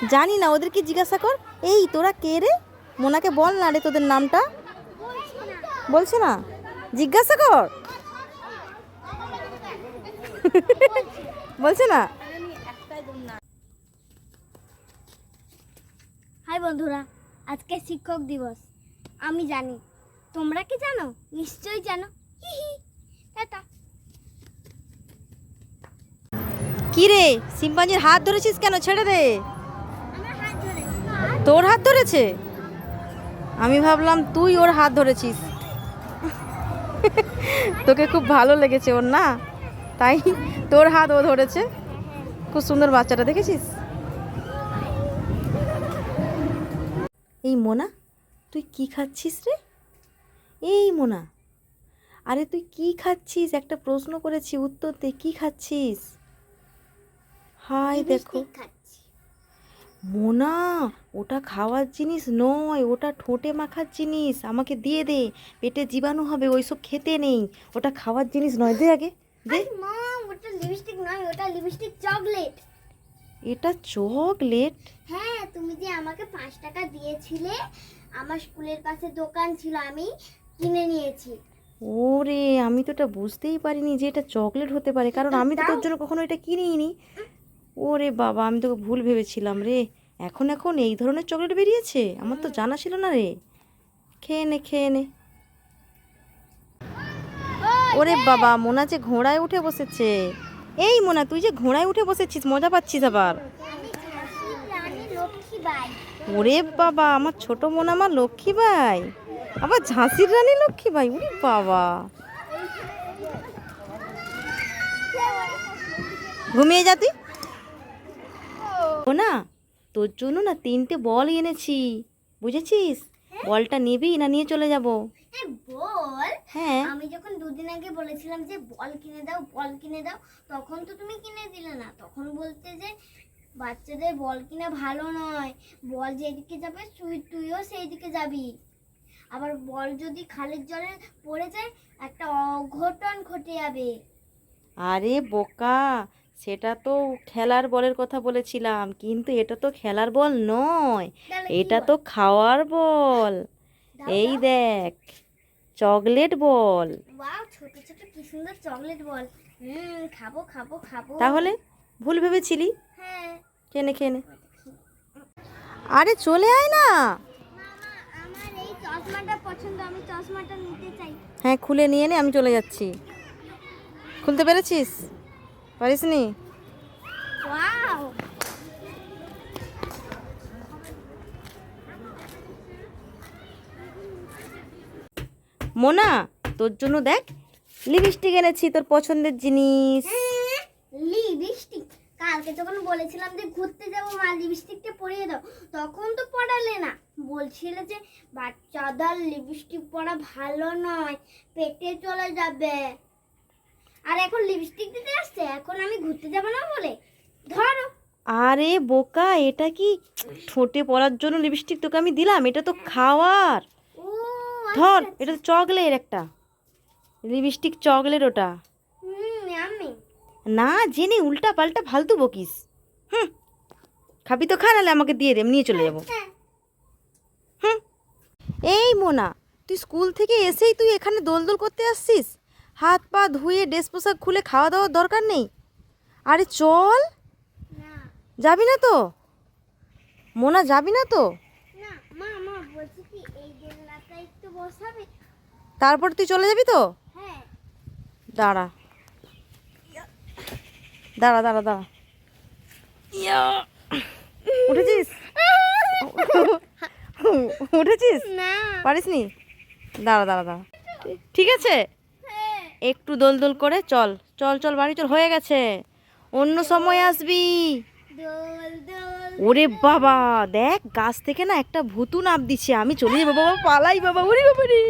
জানি না, ওদেরকে জিজ্ঞাসা কর। এই তোরা কে রে? মোনাকে বল না রে তোদের নামটা। বলছে না, জিজ্ঞাসা কর। বলছে না। হাই বন্ধুরা, আজকে শিক্ষক দিবস। আমি জানি, তোমরা কি জানো? নিশ্চয়ই জানো। টাটা। কি রে, শিম্পাঞ্জির হাত ধরেছিস কেন? ছেড়ে দে। আমার হাত ধরেছে। তোর হাত ধরেছে? আমি ভাবলাম তুই ওর হাত ধরেছিস। তোকে খুব ভালো লেগেছে ওর, না? তাই তোর হাত ও ধরেছে। খুব সুন্দর বাচ্চাটা, দেখেছিস? এই মোনা, তুই কি খাচ্ছিস রে? এই মোনা, আরে তুই কি খাচ্ছিস? একটা প্রশ্ন করেছি, উত্তর দে। কি খাচ্ছিস? হাই দেখো মোনা, ওটা খাওয়ার জিনিস নয়, ওটা ঠোঁটে মাখার জিনিস। আমাকে দিয়ে দে, পেটে জীবাণু হবে, ওইসব খেতে নেই। ওটা খাওয়ার জিনিস নয়, দে আগে দে। মা, ওটা লিপস্টিক নয়, ওটা লিপস্টিক চকলেট। এটা চকলেট? হ্যাঁ, তুমি যে আমাকে 5 টাকা দিয়েছিলে, আমার স্কুলের পাশে দোকান ছিল, আমি কিনে নিয়েছি। ওরে, আমি তো এটা বুঝতেই পারিনি যে এটা চকলেট হতে পারে, কারণ আমি তো তোর জন্য কখনো এটা কিনিনি। ওরে বাবা, আমি তোকে ভুল ভেবেছিলাম রে। এখন এখন এই ধরনের চকলেট বেরিয়েছে, আমার তো জানা ছিল না রে। খেয়ে নে, খেয়ে নে। ওরে বাবা, মোনা যে ঘোড়ায় উঠে বসেছে। এই মোনা, তুই যে ঘোড়ায় উঠে বসেছিস, মজা পাচ্ছিস আবার? ওরে বাবা, আমার ছোট মোনা, আমার লক্ষ্মীবাই, আবার ঝাঁসির রানী লক্ষ্মীবাই। ওরে বাবা, ঘুমিয়ে যা তুই। মোনা, তোর জন্য না 3টে বল এনেছি, বুঝেছিস? বলটা নিবি না নিয়ে চলে যাব? বল? হ্যাঁ। আমি যখন 2 দিন আগে বলেছিলাম যে বল কিনে দাও, বল কিনে দাও, তখন তো তুমি কিনে দিলে না। তখন বলতে যে বাচ্চাদের বল কিনা ভালো নয়, বল যেদিকে যাবে তুইও সেই দিকে যাবি। আবার বল যদি খালের জলে পড়ে যায়, একটা অঘটন ঘটে যাবে। আরে বোকা, সেটা তো খেলার বলের কথা বলেছিলাম, কিন্তু এটা তো খেলার বল নয়, এটা তো খাওয়ার বল। এই দেখ, চকলেট বল। ওয়াও, ছোট ছোট কি সুন্দর চকলেট বল। খাবো খাবো খাবো। তাহলে ভুল ভেবেছিলি? হ্যাঁ। কেনে খেনে। আরে চলে আয় না। আমার এই চশমাটা পছন্দ, আমি চশমাটা নিতে চাই। হ্যাঁ, খুলে নিয়ে নে, আমি চলে যাচ্ছি। খুলতে পেরেছিস? পারিসনি? ওয়াও, মোনা, তোর জন্য দেখ লিপস্টিক এনেছি, তোর পছন্দের জিনিস। লিপস্টিক? কালকে যখন বলেছিলাম যে ঘুরতে যাবো, মা লিপস্টিকটা পরিয়ে দাও, তখন তো পড়ালে না। বলছিলে যে বাচ্চাদের লিপস্টিক পরা ভালো নয়, পেটে চলে যাবে। আর এখন লিপস্টিক দিতে আসছে, এখন আমি ঘুরতে যাব না বলে? ধরো। আরে বোকা, এটা কি ঠোঁটে পরার জন্য লিপস্টিক তোকে আমি দিলাম? এটা তো খাওয়ার। ও ধর, এটা তো চকলেট একটা, লিপস্টিক চকলেট ওটা। আমি না জেনে উল্টা পাল্টা ফালতু বকিস। হুম, খাবি তো খা, নাহলে আমাকে দিয়ে দে, আমি নিয়ে চলে যাবো। হুম। এই মোনা, তুই স্কুল থেকে এসেই তুই এখানে দোলদোল করতে আসছিস? হাত পা ধুয়ে ড্রেস পোশাক খুলে খাওয়া দাওয়ার দরকার নেই? আরে চল। না যাবি না তো মোনা? যাবি না তো? না মা, বলছি কি এই দোলনাটা একটু বসাবে? তারপর তুই চলে যাবি তো? হ্যাঁ। দাঁড়া দাঁড়া দাঁড়া দাঁড়া। উঠেছিস? উঠেছিস? না। পারিসনি? দাঁড়া দাঁড়া দাঁড়া। ঠিক আছে, একটু দোল করে চল। চল চল, বাড়ি চল, হয়ে গেছে। অন্য সময় আসবি। দোল দোল। ওরে বাবা, দেখ গাছ থেকে না একটা ভুতু নাপ দিচ্ছে। আমি চলে যাবো বাবা, পালাই বাবা। ওরে বাবা রে।